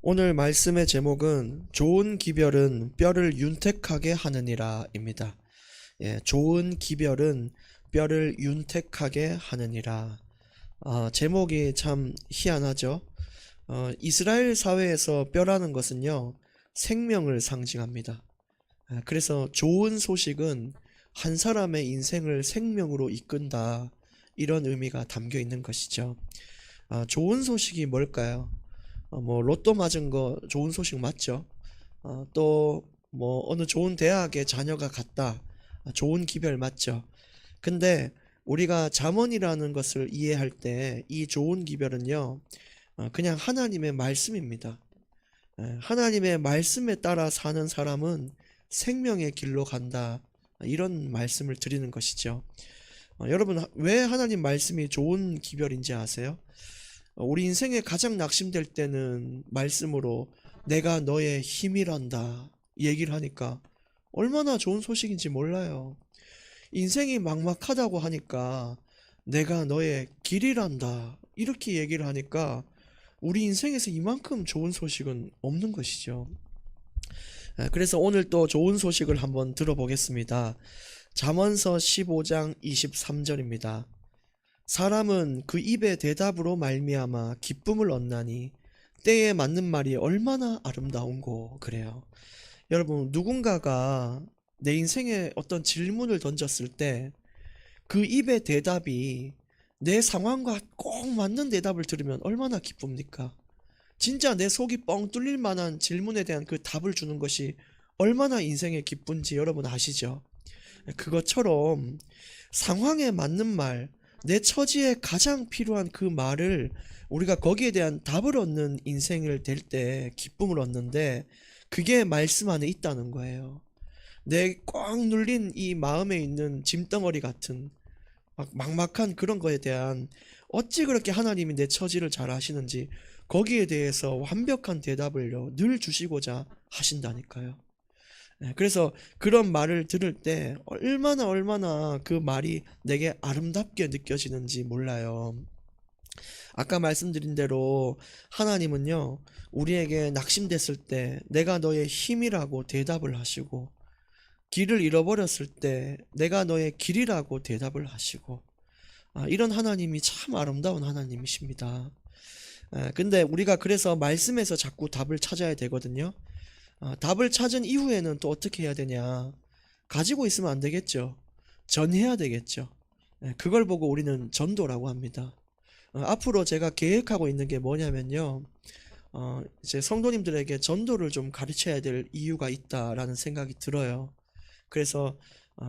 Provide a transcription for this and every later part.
오늘 말씀의 제목은 좋은 기별은 뼈를 윤택하게 하느니라입니다. 좋은 기별은 뼈를 윤택하게 하느니라. 제목이 참 희한하죠. 이스라엘 사회에서 뼈라는 것은요, 생명을 상징합니다. 그래서 좋은 소식은 한 사람의 인생을 생명으로 이끈다, 이런 의미가 담겨 있는 것이죠. 좋은 소식이 뭘까요? 로또 맞은 거 좋은 소식 맞죠? 또 어느 좋은 대학에 자녀가 갔다. 좋은 기별 맞죠? 근데 우리가 잠언이라는 것을 이해할 때 이 좋은 기별은요, 그냥 하나님의 말씀입니다. 하나님의 말씀에 따라 사는 사람은 생명의 길로 간다. 이런 말씀을 드리는 것이죠. 여러분, 왜 하나님 말씀이 좋은 기별인지 아세요? 우리 인생에 가장 낙심될 때는 말씀으로 내가 너의 힘이란다 얘기를 하니까 얼마나 좋은 소식인지 몰라요. 인생이 막막하다고 하니까 내가 너의 길이란다 이렇게 얘기를 하니까 우리 인생에서 이만큼 좋은 소식은 없는 것이죠. 그래서 오늘 또 좋은 소식을 한번 들어보겠습니다. 잠언서 15장 23절입니다. 사람은 그 입의 대답으로 말미암아 기쁨을 얻나니 때에 맞는 말이 얼마나 아름다운고. 그래요. 여러분, 누군가가 내 인생에 어떤 질문을 던졌을 때 그 입의 대답이 내 상황과 꼭 맞는 대답을 들으면 얼마나 기쁩니까? 진짜 내 속이 뻥 뚫릴 만한 질문에 대한 그 답을 주는 것이 얼마나 인생에 기쁜지 여러분 아시죠? 그것처럼 상황에 맞는 말, 내 처지에 가장 필요한 그 말을 우리가 거기에 대한 답을 얻는 인생을 될 때 기쁨을 얻는데, 그게 말씀 안에 있다는 거예요. 내 꽉 눌린 이 마음에 있는 짐덩어리 같은 막막한 그런 거에 대한, 어찌 그렇게 하나님이 내 처지를 잘 아시는지 거기에 대해서 완벽한 대답을요 늘 주시고자 하신다니까요. 그래서 그런 말을 들을 때 얼마나 그 말이 내게 아름답게 느껴지는지 몰라요. 아까 말씀드린 대로 하나님은요, 우리에게 낙심됐을 때 내가 너의 힘이라고 대답을 하시고, 길을 잃어버렸을 때 내가 너의 길이라고 대답을 하시고, 이런 하나님이 참 아름다운 하나님이십니다. 근데 우리가 그래서 말씀에서 자꾸 답을 찾아야 되거든요. 답을 찾은 이후에는 또 어떻게 해야 되냐? 가지고 있으면 안 되겠죠. 전해야 되겠죠. 그걸 보고 우리는 전도라고 합니다. 앞으로 제가 계획하고 있는 게 뭐냐면요, 이제 성도님들에게 전도를 좀 가르쳐야 될 이유가 있다라는 생각이 들어요. 그래서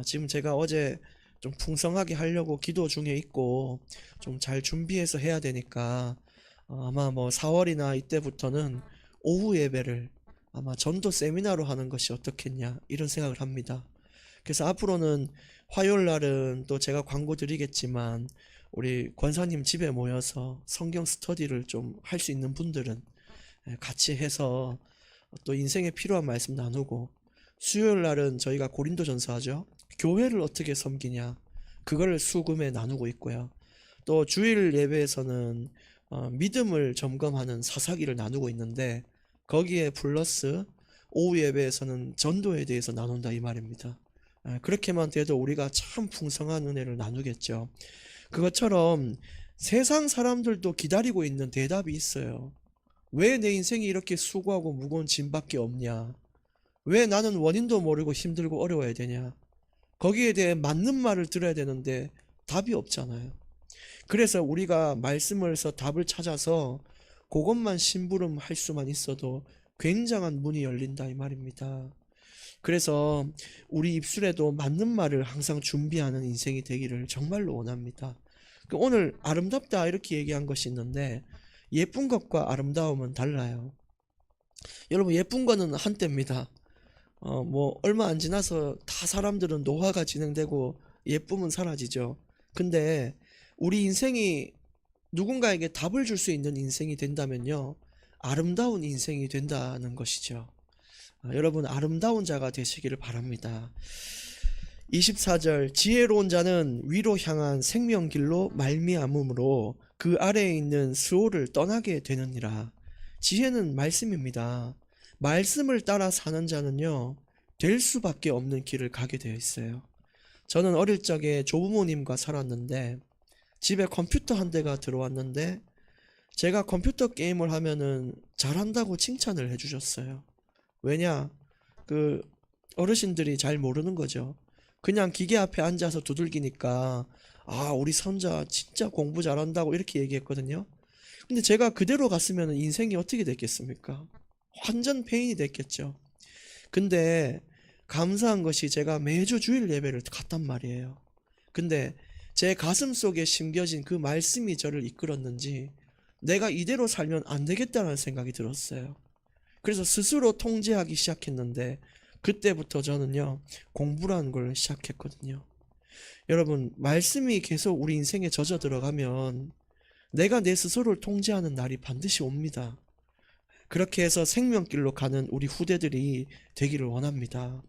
지금 제가 어제 좀 풍성하게 하려고 기도 중에 있고 좀 잘 준비해서 해야 되니까 아마 4월이나 이때부터는 오후 예배를 아마 전도 세미나로 하는 것이 어떻겠냐 이런 생각을 합니다. 그래서 앞으로는 화요일 날은 또 제가 광고 드리겠지만 우리 권사님 집에 모여서 성경 스터디를 좀 할 수 있는 분들은 같이 해서 또 인생에 필요한 말씀 나누고, 수요일 날은 저희가 고린도전서 하죠. 교회를 어떻게 섬기냐 그거를 수금에 나누고 있고요. 또 주일 예배에서는 믿음을 점검하는 사사기를 나누고 있는데, 거기에 플러스 오후 예배에서는 전도에 대해서 나눈다 이 말입니다. 그렇게만 돼도 우리가 참 풍성한 은혜를 나누겠죠. 그것처럼 세상 사람들도 기다리고 있는 대답이 있어요. 왜 내 인생이 이렇게 수고하고 무거운 짐밖에 없냐? 왜 나는 원인도 모르고 힘들고 어려워야 되냐? 거기에 대해 맞는 말을 들어야 되는데 답이 없잖아요. 그래서 우리가 말씀을서 답을 찾아서 그것만 심부름할 수만 있어도 굉장한 문이 열린다 이 말입니다. 그래서 우리 입술에도 맞는 말을 항상 준비하는 인생이 되기를 정말로 원합니다. 오늘 아름답다 이렇게 얘기한 것이 있는데, 예쁜 것과 아름다움은 달라요. 여러분, 예쁜 거는 한때입니다. 얼마 안 지나서 다 사람들은 노화가 진행되고 예쁨은 사라지죠. 근데 우리 인생이 누군가에게 답을 줄 수 있는 인생이 된다면요, 아름다운 인생이 된다는 것이죠. 여러분, 아름다운 자가 되시기를 바랍니다. 24절, 지혜로운 자는 위로 향한 생명길로 말미암음으로 그 아래에 있는 스올을 떠나게 되느니라. 지혜는 말씀입니다. 말씀을 따라 사는 자는요, 될 수밖에 없는 길을 가게 되어 있어요. 저는 어릴 적에 조부모님과 살았는데 집에 컴퓨터 한 대가 들어왔는데 제가 컴퓨터 게임을 하면은 잘한다고 칭찬을 해주셨어요. 왜냐? 그 어르신들이 잘 모르는 거죠. 그냥 기계 앞에 앉아서 두들기니까 아, 우리 손자 진짜 공부 잘한다고 이렇게 얘기했거든요. 근데 제가 그대로 갔으면 인생이 어떻게 됐겠습니까? 완전 페인이 됐겠죠. 근데 감사한 것이 제가 매주 주일 예배를 갔단 말이에요. 근데 제 가슴 속에 심겨진 그 말씀이 저를 이끌었는지 내가 이대로 살면 안 되겠다는 생각이 들었어요. 그래서 스스로 통제하기 시작했는데 그때부터 저는요, 공부라는 걸 시작했거든요. 여러분, 말씀이 계속 우리 인생에 젖어 들어가면 내가 내 스스로를 통제하는 날이 반드시 옵니다. 그렇게 해서 생명길로 가는 우리 후대들이 되기를 원합니다.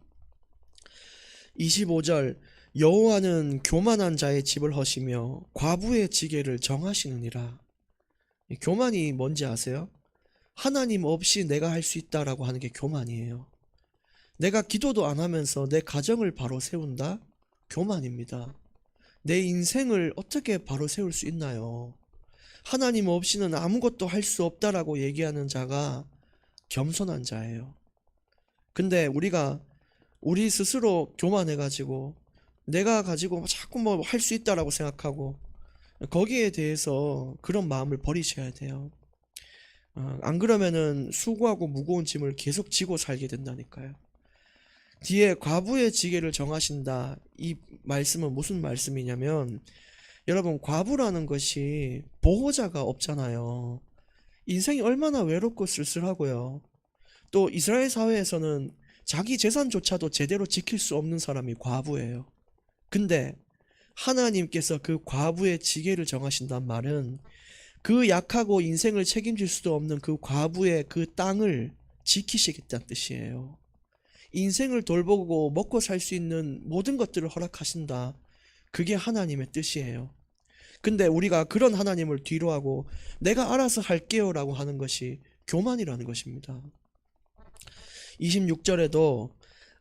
25절, 여호와는 교만한 자의 집을 허시며 과부의 지게를 정하시느니라. 교만이 뭔지 아세요? 하나님 없이 내가 할 수 있다라고 하는 게 교만이에요. 내가 기도도 안 하면서 내 가정을 바로 세운다? 교만입니다. 내 인생을 어떻게 바로 세울 수 있나요? 하나님 없이는 아무것도 할 수 없다라고 얘기하는 자가 겸손한 자예요. 근데 우리 스스로 교만해가지고 내가 가지고 자꾸 뭐 할 수 있다라고 생각하고 거기에 대해서 그런 마음을 버리셔야 돼요. 안 그러면은 수고하고 무거운 짐을 계속 지고 살게 된다니까요. 뒤에 과부의 지게를 정하신다. 이 말씀은 무슨 말씀이냐면 여러분, 과부라는 것이 보호자가 없잖아요. 인생이 얼마나 외롭고 쓸쓸하고요. 또 이스라엘 사회에서는 자기 재산조차도 제대로 지킬 수 없는 사람이 과부예요. 근데 하나님께서 그 과부의 지게를 정하신단 말은 그 약하고 인생을 책임질 수도 없는 그 과부의 그 땅을 지키시겠다는 뜻이에요. 인생을 돌보고 먹고 살 수 있는 모든 것들을 허락하신다. 그게 하나님의 뜻이에요. 근데 우리가 그런 하나님을 뒤로하고 내가 알아서 할게요 라고 하는 것이 교만이라는 것입니다. 26절에도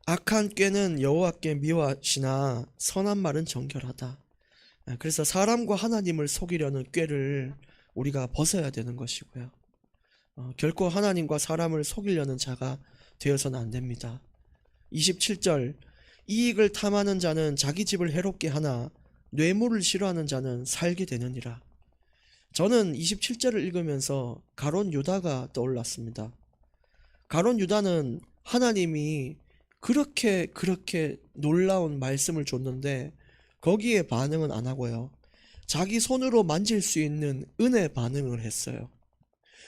악한 꾀는 여호와께 미워하시나 선한 말은 정결하다. 그래서 사람과 하나님을 속이려는 꾀를 우리가 벗어야 되는 것이고요. 결코 하나님과 사람을 속이려는 자가 되어서는 안 됩니다. 27절, 이익을 탐하는 자는 자기 집을 해롭게 하나 뇌물을 싫어하는 자는 살게 되느니라. 저는 27절을 읽으면서 가룟 유다가 떠올랐습니다. 가룟 유다는 하나님이 그렇게 놀라운 말씀을 줬는데 거기에 반응은 안 하고요. 자기 손으로 만질 수 있는 은혜 반응을 했어요.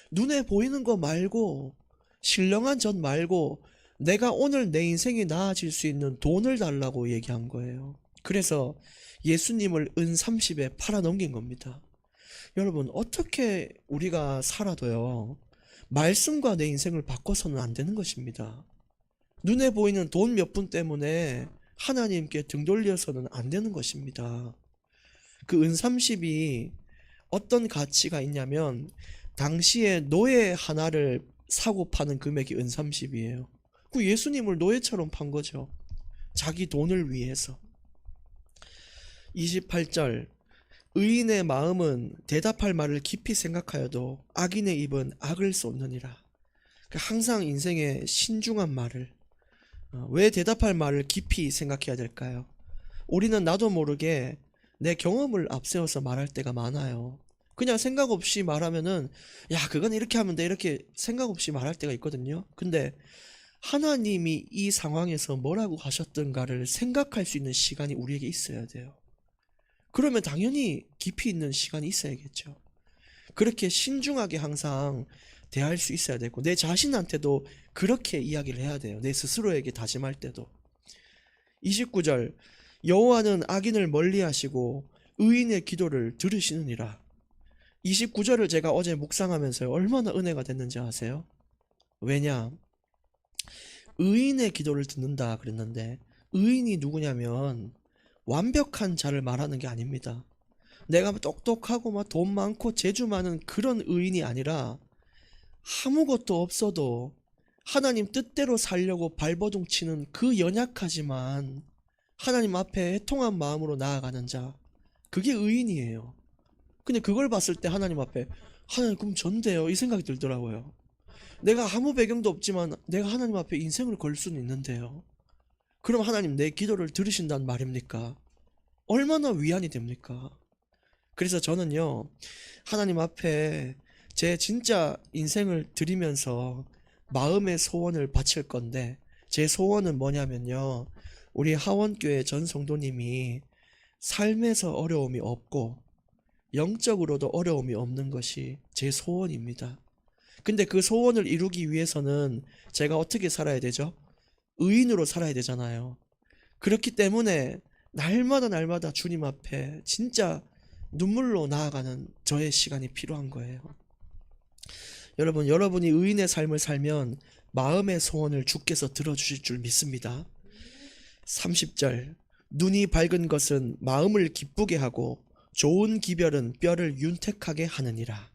눈에 보이는 거 말고, 신령한 전 말고 내가 오늘 내 인생이 나아질 수 있는 돈을 달라고 얘기한 거예요. 그래서 예수님을 은 30에 팔아넘긴 겁니다. 여러분, 어떻게 우리가 살아도요, 말씀과 내 인생을 바꿔서는 안 되는 것입니다. 눈에 보이는 돈 몇 푼 때문에 하나님께 등 돌려서는 안 되는 것입니다. 그 은 30이 어떤 가치가 있냐면 당시에 노예 하나를 사고 파는 금액이 은 30이에요. 그 예수님을 노예처럼 판 거죠. 자기 돈을 위해서. 28절, 의인의 마음은 대답할 말을 깊이 생각하여도 악인의 입은 악을 쏟느니라. 항상 인생에 신중한 말을, 왜 대답할 말을 깊이 생각해야 될까요? 우리는 나도 모르게 내 경험을 앞세워서 말할 때가 많아요. 그냥 생각 없이 말하면은 야, 그건 이렇게 하면 돼, 이렇게 생각 없이 말할 때가 있거든요. 근데 하나님이 이 상황에서 뭐라고 하셨던가를 생각할 수 있는 시간이 우리에게 있어야 돼요. 그러면 당연히 깊이 있는 시간이 있어야겠죠. 그렇게 신중하게 항상 대할 수 있어야 되고 내 자신한테도 그렇게 이야기를 해야 돼요. 내 스스로에게 다짐할 때도. 29절, 여호와는 악인을 멀리하시고 의인의 기도를 들으시느니라. 29절을 제가 어제 묵상하면서 얼마나 은혜가 됐는지 아세요? 왜냐? 의인의 기도를 듣는다 그랬는데 의인이 누구냐면 완벽한 자를 말하는 게 아닙니다. 내가 똑똑하고 막 돈 많고 재주 많은 그런 의인이 아니라 아무것도 없어도 하나님 뜻대로 살려고 발버둥 치는 그 연약하지만 하나님 앞에 애통한 마음으로 나아가는 자, 그게 의인이에요. 근데 그걸 봤을 때 하나님 앞에 하나님 그럼 전데요 이 생각이 들더라고요. 내가 아무 배경도 없지만 내가 하나님 앞에 인생을 걸 수는 있는데요. 그럼 하나님 내 기도를 들으신다는 말입니까? 얼마나 위안이 됩니까? 그래서 저는요, 하나님 앞에 제 진짜 인생을 드리면서 마음의 소원을 바칠 건데, 제 소원은 뭐냐면요, 우리 하원교회 전 성도님이 삶에서 어려움이 없고 영적으로도 어려움이 없는 것이 제 소원입니다. 근데 그 소원을 이루기 위해서는 제가 어떻게 살아야 되죠? 의인으로 살아야 되잖아요. 그렇기 때문에 날마다 주님 앞에 진짜 눈물로 나아가는 저의 시간이 필요한 거예요. 여러분, 여러분이 의인의 삶을 살면 마음의 소원을 주께서 들어주실 줄 믿습니다. 30절, 눈이 밝은 것은 마음을 기쁘게 하고 좋은 기별은 뼈를 윤택하게 하느니라.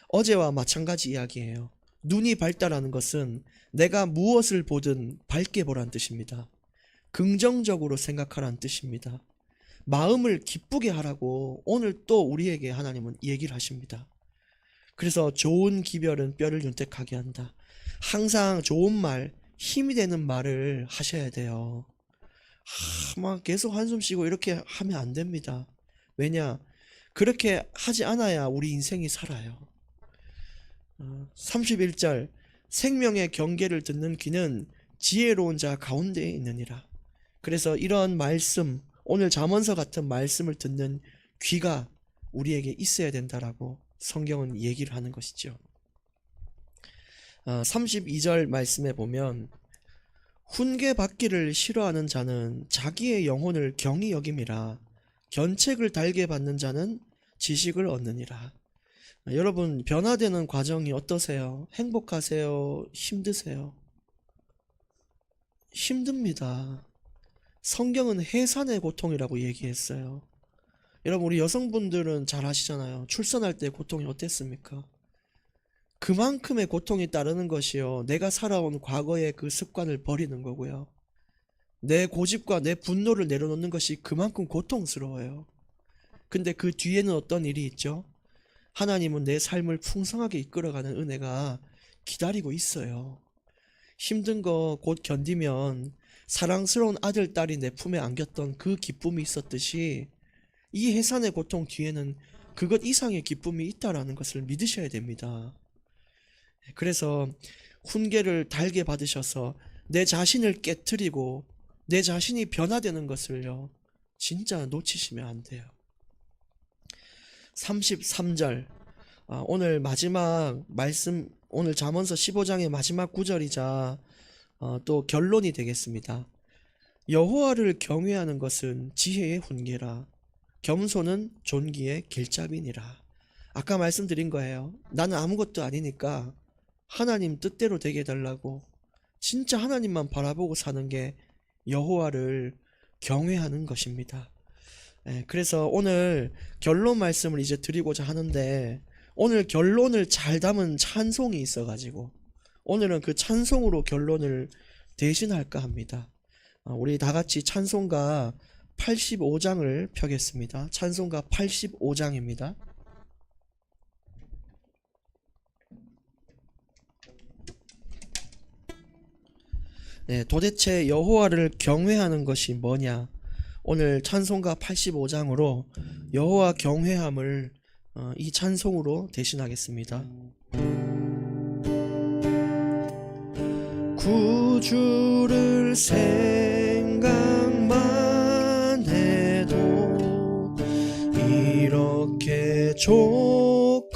어제와 마찬가지 이야기예요. 눈이 밝다라는 것은 내가 무엇을 보든 밝게 보란 뜻입니다. 긍정적으로 생각하라는 뜻입니다. 마음을 기쁘게 하라고 오늘 또 우리에게 하나님은 얘기를 하십니다. 그래서 좋은 기별은 뼈를 윤택하게 한다. 항상 좋은 말, 힘이 되는 말을 하셔야 돼요. 막 계속 한숨 쉬고 이렇게 하면 안 됩니다. 왜냐? 그렇게 하지 않아야 우리 인생이 살아요. 31절, 생명의 경계를 듣는 귀는 지혜로운 자 가운데에 있느니라. 그래서 이런 말씀, 오늘 잠언서 같은 말씀을 듣는 귀가 우리에게 있어야 된다라고 성경은 얘기를 하는 것이죠. 32절 말씀에 보면 훈계 받기를 싫어하는 자는 자기의 영혼을 경히 여김이라 견책을 달게 받는 자는 지식을 얻느니라. 여러분, 변화되는 과정이 어떠세요? 행복하세요? 힘드세요? 힘듭니다. 성경은 해산의 고통이라고 얘기했어요. 여러분, 우리 여성분들은 잘 아시잖아요. 출산할 때 고통이 어땠습니까? 그만큼의 고통이 따르는 것이요, 내가 살아온 과거의 그 습관을 버리는 거고요, 내 고집과 내 분노를 내려놓는 것이 그만큼 고통스러워요. 근데 그 뒤에는 어떤 일이 있죠? 하나님은 내 삶을 풍성하게 이끌어가는 은혜가 기다리고 있어요. 힘든 거 곧 견디면 사랑스러운 아들, 딸이 내 품에 안겼던 그 기쁨이 있었듯이 이 해산의 고통 뒤에는 그것 이상의 기쁨이 있다라는 것을 믿으셔야 됩니다. 그래서 훈계를 달게 받으셔서 내 자신을 깨트리고 내 자신이 변화되는 것을요, 진짜 놓치시면 안 돼요. 33절, 오늘 마지막 말씀, 오늘 잠언서 15장의 마지막 구절이자 또 결론이 되겠습니다. 여호와를 경외하는 것은 지혜의 훈계라 겸손은 존귀의 길잡이니라. 아까 말씀드린 거예요. 나는 아무것도 아니니까 하나님 뜻대로 되게 해달라고 진짜 하나님만 바라보고 사는 게 여호와를 경외하는 것입니다. 그래서 오늘 결론 말씀을 이제 드리고자 하는데, 오늘 결론을 잘 담은 찬송이 있어가지고 오늘은 그 찬송으로 결론을 대신할까 합니다. 우리 다같이 찬송가 85장을 펴겠습니다. 찬송가 85장입니다. 도대체 여호와를 경외하는 것이 뭐냐? 오늘 찬송가 85장으로 여호와 경외함을 이 찬송으로 대신하겠습니다. 구주를 생각만 해도 이렇게 좋거든.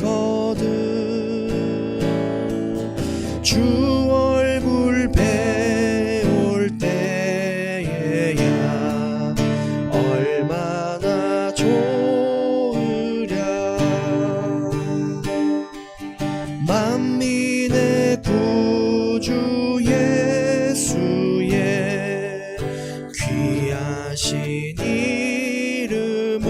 주 얼굴 배울 때에야 얼마나 좋으랴. 만민의 구주 예수의 귀하신 이름은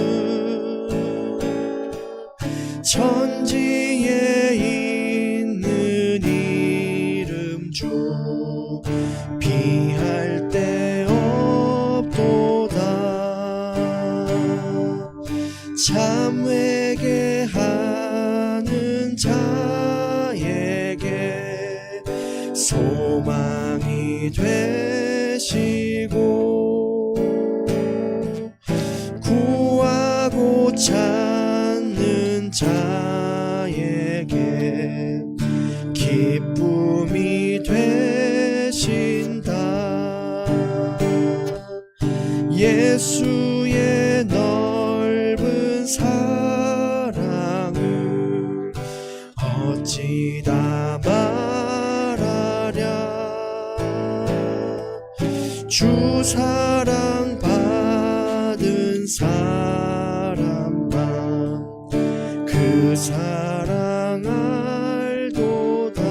천지에 있는 자에게 소망이 되시고 구하고 찾는 자에게 기쁨이 되신다. 예수의 넓은 사랑을 어찌 다 말하랴. 주 사랑 받은 사람만 그 사랑 알도다.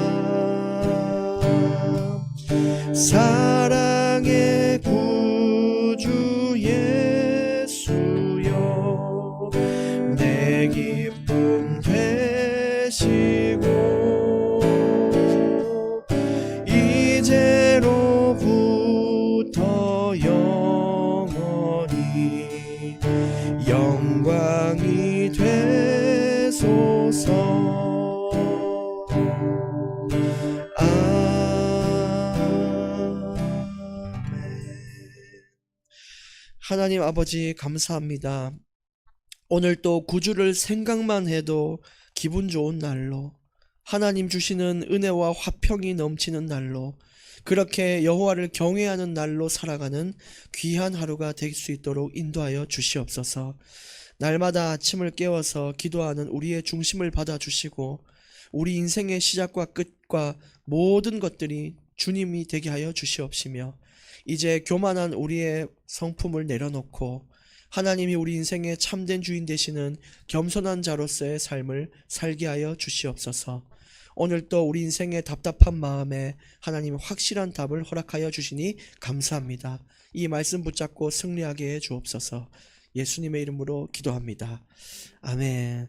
사랑의 구주 예수여 내 기쁨 되시고 이제로부터 영원히 영광이 되소서. 하나님 아버지 감사합니다. 오늘 또 구주를 생각만 해도 기분 좋은 날로, 하나님 주시는 은혜와 화평이 넘치는 날로, 그렇게 여호와를 경외하는 날로 살아가는 귀한 하루가 될 수 있도록 인도하여 주시옵소서. 날마다 아침을 깨워서 기도하는 우리의 중심을 받아주시고 우리 인생의 시작과 끝과 모든 것들이 주님이 되게 하여 주시옵시며, 이제 교만한 우리의 성품을 내려놓고 하나님이 우리 인생의 참된 주인 되시는 겸손한 자로서의 삶을 살게 하여 주시옵소서. 오늘 또 우리 인생의 답답한 마음에 하나님의 확실한 답을 허락하여 주시니 감사합니다. 이 말씀 붙잡고 승리하게 해 주옵소서. 예수님의 이름으로 기도합니다. 아멘.